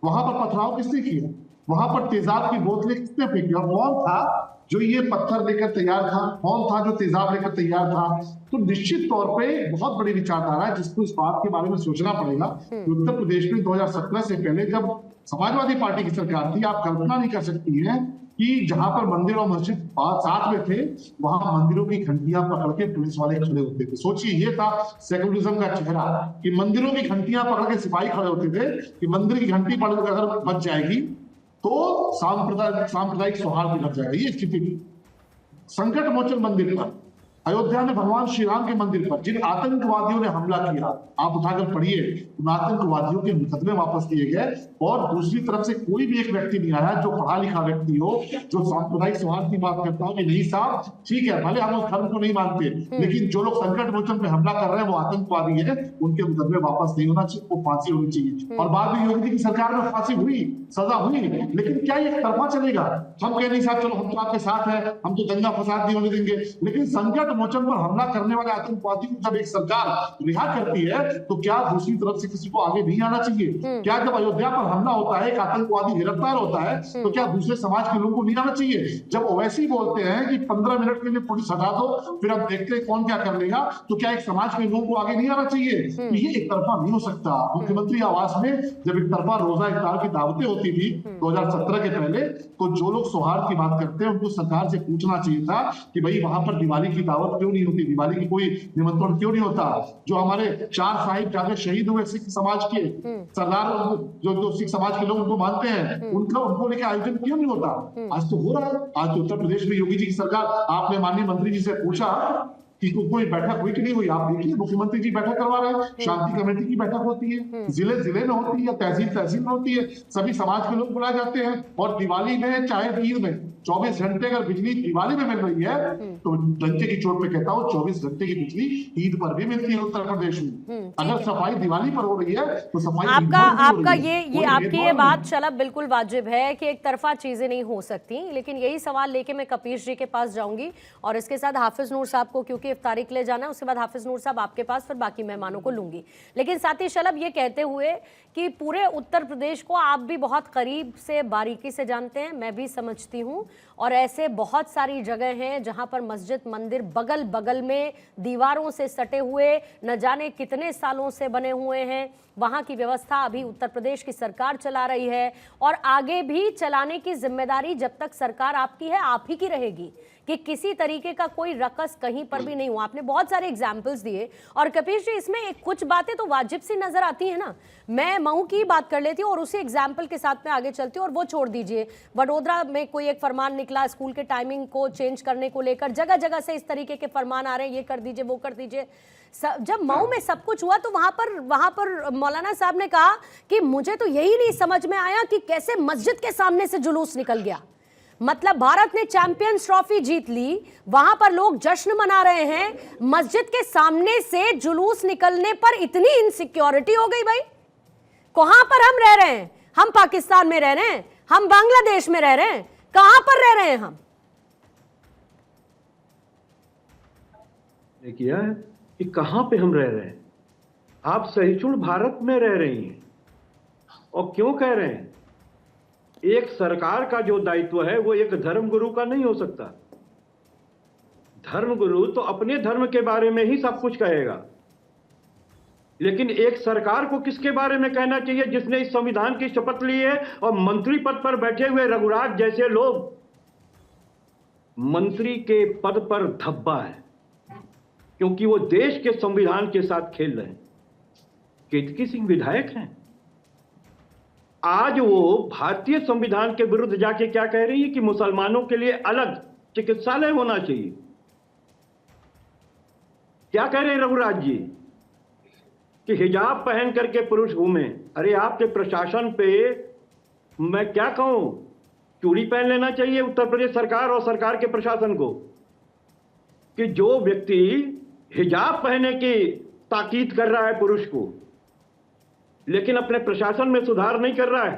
वहां पर पथराव किसने किया? वहां पर तेजाब की बोतलें किसने फेंकी? और कौन था जो ये पत्थर लेकर तैयार था? कौन था जो तेजाब लेकर तैयार था? तो निश्चित तौर पे बहुत बड़ी विचारधारा है जिसको इस बात के बारे में सोचना पड़ेगा कि उत्तर प्रदेश में 2017 से पहले जब समाजवादी पार्टी की सरकार थी, आप कल्पना नहीं कर सकती हैं कि जहां पर मंदिर और मस्जिद साथ में थे, वहां मंदिरों की घंटियां पकड़ के पुलिस वाले खड़े होते थे। सोचिए, ये था सेकुलरिज्म का चेहरा कि मंदिरों की घंटियां पकड़ के सिपाही खड़े होते थे कि मंदिर की घंटी पकड़ अगर बच जाएगी तो सांप्रदायिक सौहार्द बिगड़ जाएगा। ये स्थिति थी। संकट मोचन मंदिर पर, अयोध्या में भगवान श्री राम के मंदिर पर जिन आतंकवादियों ने हमला किया, आप उठाकर पढ़िए, उन आतंकवादियों के मुकदमे वापस लिए गए। और दूसरी तरफ से कोई भी एक व्यक्ति नहीं आया जो पढ़ा लिखा व्यक्ति हो, जो सांप्रदायिक सौहार्द की बात करता हो कि नहीं साहब ठीक है, भले हम उस धर्म को नहीं मानते, लेकिन जो लोग संकट मोचन पे हमला कर रहे हैं वो आतंकवादी है, उनके मुकदमे वापस नहीं होना चाहिए, वो फांसी होनी चाहिए। और बाद में योगी जी की सरकार में फांसी हुई, सजा हुई, लेकिन क्या ये एक तरफा चलेगा? हम कह नहीं साहब चलो हम तो आपके साथ हैं, हम तो दंगा फसाद नहीं होने देंगे, लेकिन संकट मोचन पर हमला करने वाले आतंकवादी को जब एक सरकार रिहा करती है तो क्या दूसरी तरफ से किसी को आगे नहीं आना चाहिए? क्या जब अयोध्या पर हमला होता है, एक आतंकवादी गिरफ्तार होता है, तो क्या दूसरे समाज के लोगों को नहीं आना चाहिए? जब ओवैसी बोलते हैं कि 15 मिनट के लिए पुलिस हटा दो, फिर अब देखते हैं कौन क्या कर लेगा, तो क्या एक समाज के लोगों को आगे नहीं आना चाहिए? तो ये एक तरफा नहीं हो सकता। मुख्यमंत्री आवास में जब एक तरफा रोजा इफ्तार की दावतें होती थी 2017 के पहले, तो जो लोग सौहार्द की बात करते हैं उनको सरकार से पूछना चाहिए था कि भाई वहां पर दिवाली की दावत क्यों नहीं होती, दिवाली की कोई निमंत्रण क्यों नहीं होता? जो हमारे 4 साहिबजादे शहीद हुए सिख समाज के, सरदार जो सिख समाज के लोग उनको मानते हैं, उनको लेके आयोजन क्यों नहीं होता? आज तो हो रहा है। आज तो उत्तर प्रदेश में योगी जी की सरकार, आपने माननीय मंत्री जी से पूछा कि कोई बैठक हुई कि नहीं हुई? आप देखिए, मुख्यमंत्री जी बैठक करवा रहे हैं, शांति कमेटी की बैठक होती है, जिले जिले में होती है, तहसील तहसील में होती है, सभी समाज के लोग बुलाए जाते हैं। और दिवाली में चाहे ईद में 24 घंटे अगर बिजली दिवाली में मिल रही है तो डंके की चोट पे कहता हूँ 24 घंटे की बिजली ईद पर भी मिलती है उत्तर प्रदेश में। अगर सफाई दिवाली पर हो रही है तो सफाई आपका ये आपकी ये बात शलभ बिल्कुल वाजिब है कि एक तरफा चीजें नहीं हो सकती, लेकिन यही सवाल लेके मैं कपीश जी के पास जाऊंगी और इसके साथ हाफिज नूर साहब को, क्योंकि इफ्तारी के लिए जाना है, उसके बाद हाफिज नूर साहब आपके पास, फिर बाकी मेहमानों को लूंगी। लेकिन साथ ही शलभ ये कहते हुए कि पूरे उत्तर प्रदेश को आप भी बहुत करीब से बारीकी से जानते हैं, मैं भी समझती हूँ, और ऐसे बहुत सारी जगह हैं जहां पर मस्जिद मंदिर बगल बगल में दीवारों से सटे हुए न जाने कितने सालों से बने हुए हैं। वहां की व्यवस्था अभी उत्तर प्रदेश की सरकार चला रही है और आगे भी चलाने की जिम्मेदारी जब तक सरकार आपकी है आप ही की रहेगी, कि किसी तरीके का कोई रकस कहीं पर भी नहीं हुआ। आपने बहुत सारे एग्जाम्पल्स दिए और कपीश जी इसमें कुछ बातें तो वाजिब सी नजर आती है ना। मैं मऊ की बात कर लेती हूँ और उसी एग्जाम्पल के साथ में आगे चलती हूँ, और वो छोड़ दीजिए, वडोदरा में कोई एक फरमान निकला स्कूल के टाइमिंग को चेंज करने को लेकर, जगह जगह से इस तरीके के फरमान आ रहे हैं, ये कर दीजिए वो कर दीजिए। जब मऊ में सब कुछ हुआ तो वहां पर मौलाना साहब ने कहा कि मुझे तो यही नहीं समझ में आया कि कैसे मस्जिद के सामने से जुलूस निकल गया। मतलब भारत ने चैंपियंस ट्रॉफी जीत ली, वहां पर लोग जश्न मना रहे हैं, मस्जिद के सामने से जुलूस निकलने पर इतनी इनसिक्योरिटी हो गई। भाई कहां पर हम रह रहे हैं? हम पाकिस्तान में रह रहे हैं, हम बांग्लादेश में रह रहे हैं, कहां पर रह रहे हैं हम? किया है कि कहां पे हम रह रहे हैं। आप सहिष्णु भारत में रह रही हैं और क्यों कह रहे हैं? एक सरकार का जो दायित्व है वो एक धर्मगुरु का नहीं हो सकता। धर्मगुरु तो अपने धर्म के बारे में ही सब कुछ कहेगा, लेकिन एक सरकार को किसके बारे में कहना चाहिए? जिसने इस संविधान की शपथ ली है और मंत्री पद पर बैठे हुए रघुराज जैसे लोग मंत्री के पद पर धब्बा है क्योंकि वो देश के संविधान के साथ खेल रहे हैं। केतकी सिंह विधायक हैं, आज वो भारतीय संविधान के विरुद्ध जाके क्या कह रही है कि मुसलमानों के लिए अलग चिकित्सालय होना चाहिए। क्या कह रहे हैं रघुराज जी कि हिजाब पहन करके पुरुष घूमे। अरे आपके प्रशासन पे मैं क्या कहूं, चूड़ी पहन लेना चाहिए उत्तर प्रदेश सरकार और सरकार के प्रशासन को, कि जो व्यक्ति हिजाब पहनने की ताकीद कर रहा है पुरुष को, लेकिन अपने प्रशासन में सुधार नहीं कर रहा है,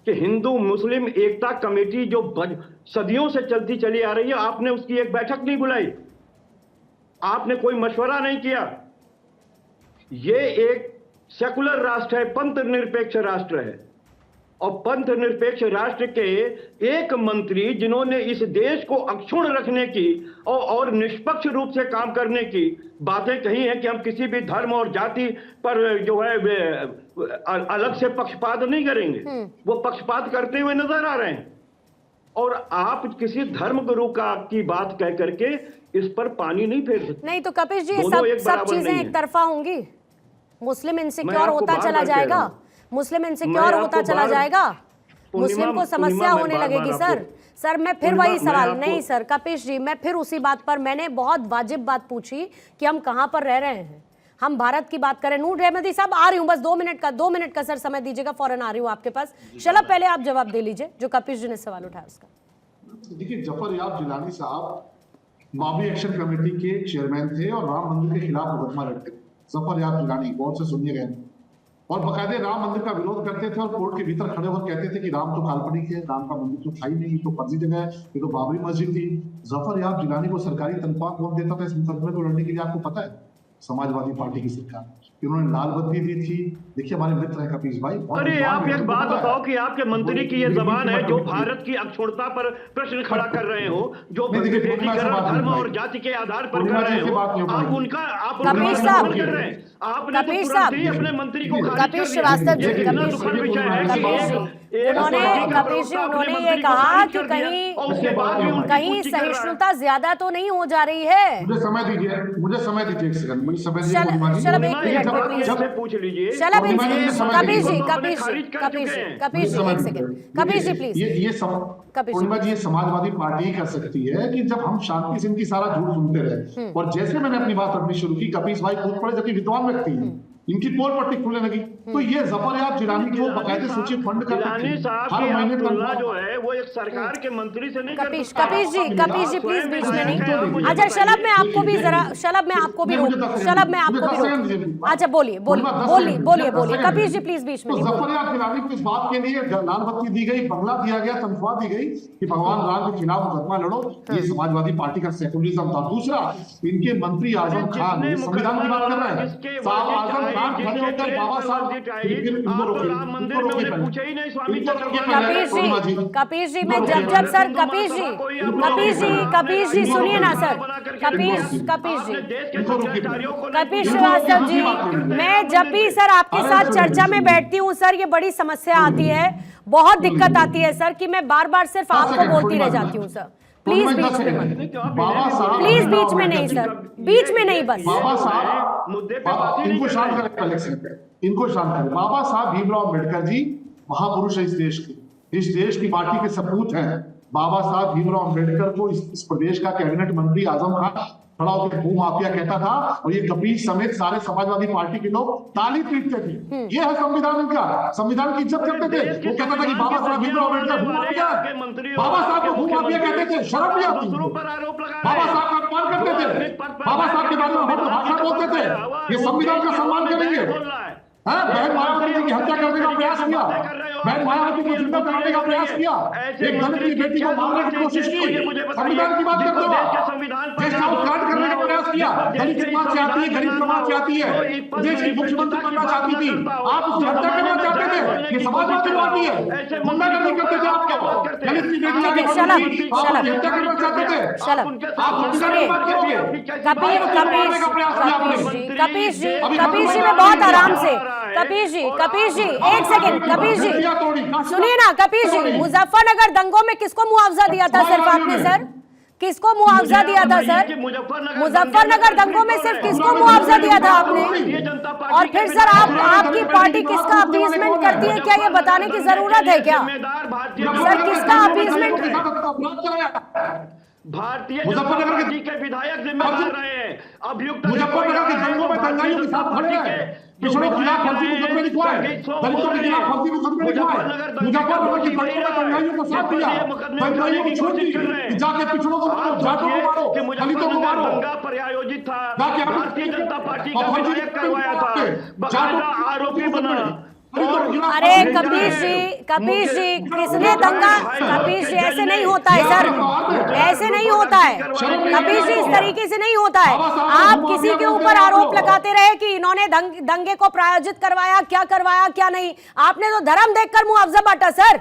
कि हिंदू मुस्लिम एकता कमेटी जो सदियों से चलती चली आ रही है, आपने उसकी एक बैठक नहीं बुलाई, आपने कोई मशवरा नहीं किया। ये एक सेकुलर राष्ट्र है, पंथ निरपेक्ष राष्ट्र है, और पंथ निरपेक्ष राष्ट्र के एक मंत्री जिन्होंने इस देश को अक्षुण्ण रखने की और निष्पक्ष रूप से काम करने की बातें कही हैं कि हम किसी भी धर्म और जाति पर जो है अलग से पक्षपात नहीं करेंगे, वो पक्षपात करते हुए नजर आ रहे हैं। और आप किसी धर्म गुरु की बात कह करके इस पर पानी नहीं फेर सकते। नहीं तो कपिश जी सब चीजें एक तरफा होंगी, मुस्लिम इनसिक्योर होता चला जाएगा, मुस्लिम इनसिक्योर होता चला जाएगा, मुस्लिम को समस्या होने लगेगी। सर मैं फिर वही सवाल, नहीं सर कपिश जी, मैं फिर उसी बात पर, मैंने बहुत वाजिब बात पूछी कि हम कहां पर रह रहे हैं, हम भारत की बात करें। नूर रहमती साहब आ रही हूं, बस 2 मिनट का सर समय दीजिएगा, फौरन आ रही हूं आपके पास। शलभ पहले आप जवाब दे लीजिए जो कपिश जी ने सवाल उठाया उसका। देखिए, जफर याब जिलानी साहब मॉबी एक्शन कमेटी के चेयरमैन थे और राम मंदिर के खिलाफ मुकदमा लड़ते थे। जफर याब जिलानी गौर से सुनिए गए और बकायदे राम मंदिर का विरोध करते थे और कोर्ट के भीतर खड़े होकर कहते थे कि राम तो काल्पनिक है, राम का मंदिर तो था ही नहीं, तो फर्जी जगह है, ये तो बाबरी मस्जिद थी। जफर याब जिलानी को सरकारी तनख्वाह कौन देता था इस मुकदमे को लड़ने के लिए, आपको पता है? समाजवादी पार्टी की सरकार, इन्होंने लाल बत्ती दी थी। देखिए हमारे मित्र हैं कपिश भाई। अरे आप एक बात बताओ कि आपके मंत्री की ये जबान है जो भारत की अक्षुण्णता पर प्रश्न खड़ा कर रहे हो, जो धर्म और जाति के आधार पर कर रहे हो, आप उनका कपिश साहब कर रहे हैं। आपने अपने मंत्री को कपिश श्रीवास्तव जी, उन्होंने ये कहा कि कहीं सहिष्णुता ज्यादा तो नहीं हो जा रही है। मुझे समय दीजिए एक सेकंड, मुझे समय दीजिए। शलभ एक मिनट पूछ लीजिए। शलभ कपिश जी एक सेकंड, कपिश जी प्लीज। ये समाजवादी पार्टी कर सकती है कि जब हम शांति से इनकी सारा झूठ सुनते रहे और जैसे मैंने अपनी बात रखनी शुरू की, कपिश भाई कूद पड़े, जबकि विद्वान व्यक्ति हैं, इनकी पोल पट्टी खुलने लगी। तो ये जफर याब जिलानी को बकायदे सूची फंड कर हर महीने तुलना जो है वो एक सरकार के मंत्री से नहीं। कपिश जी प्लीज बीच में नहीं। अच्छा शलभ मैं आपको भी जरा, शलभ मैं आपको भी अच्छा बोलिए कपिश जी प्लीज बीच में। जफर याब जिलानी को इस बात के लिए लाल बत्ती दी गई, बंगला दिया गया, तनख्वाह दी गई कि भगवान राम के खिलाफ मुकदमा लड़ो, ये समाजवादी पार्टी का सेकुलरिज्म था। दूसरा, इनके मंत्री आजम खान संविधान की बात कर रहे हैं, साहब आजम खड़े होकर बाबा साहब कपिश जी मैं जब सर कपिश जी सुनिए ना सर, कपिश श्रीवास्तव जी, मैं जब भी सर आपके साथ चर्चा में बैठती हूँ सर, ये बड़ी समस्या आती है, बहुत दिक्कत आती है सर कि मैं बार बार सिर्फ आपको बोलती रह जाती हूँ सर। प्लीज बीच में मत, प्लीज बीच में नहीं सर, बीच में नहीं, बस बाबा साहब इनको शांत करें। बाबा साहब भीमराव अम्बेडकर जी महापुरुष है इस देश की पार्टी के सपूत हैं। बाबा साहब भीमराव अम्बेडकर को इस प्रदेश का कैबिनेट मंत्री आजम खान खड़ा होकर भू माफिया कहता था और ये कपिश समेत सारे समाजवादी पार्टी के लोग ताली पीटते थे। ये है संविधान का, संविधान की इज्जत करते थे। वो कहता था कि बाबा साहब भीमराव अम्बेडकर भू माफिया, बाबा साहब को भू माफिया कहते थे, शर्म नहीं आती। बाबा साहब का अपमान करते थे, बाबा साहब के बारे में बहुत भाषण बोलते थे। ये संविधान का सम्मान करेंगे? बहन मायावती जी की हत्या करने का प्रयास किया, बहन मायावती को जिंदा कराने का प्रयास किया, एक दलित की बेटी को मारने की कोशिश की, संविधान की बात करते हो, देश का उत्थान करने का प्रयास किया। दलित समाज से आती है, गरीब समाज से आती है, देश की मुख्यमंत्री बनना चाहती थी, आप उसकी हत्या करना चाहते थे। ये समाजवादी पार्टी है, गुंडागर्दी करते थे आपको, दलित की बेटी की हत्या करना चाहते थे, आप संविधान की बात कीजिए। कपिश जी मैं बहुत आराम से, कपिश जी एक सेकंड, कपिश जी सुनिए ना, कपिश जी मुजफ्फरनगर दंगों में किसको मुआवजा दिया था सिर्फ आपने सर? किसको मुआवजा दिया था सर? मुजफ्फरनगर दंगों में सिर्फ किसको मुआवजा दिया था आपने? और फिर सर आपकी पार्टी किसका अपीसमेंट करती है, क्या ये बताने की जरूरत है क्या सर? किसका अपीसमेंट? भारतीय जनता पार्टी के विधायक जिम्मेदार रहे हैं। अभियुक्त मुजफ्फरनगर के दंगों में दंगाइयों के साथ खड़े हैं, पिछड़ों के खिलाफ फर्जी मुकदमे लिखवाए, दलितों के खिलाफ फर्जी मुकदमे लिखवाए, मुजफ्फरनगर की दंगों में दंगाइयों को साथ दिया, दंगाइयों को छोड़ दी कि जाके पिछड़ों को मारो, जाटों को मारो, दलितों को मारो। दंगा पर आयोजित था, भारतीय जनता पार्टी का विधायक करवाया था, बाकायदा आरोपी बना। अरे कपीश जी किसने दंगा, कपीश जी ऐसे नहीं होता है सर, ऐसे नहीं होता है कपीश जी, इस तरीके से नहीं होता है। आप किसी के ऊपर आरोप लगाते रहे कि इन्होंने दंगे को प्रायोजित करवाया क्या नहीं, आपने तो धर्म देखकर मुआवजा बांटा सर।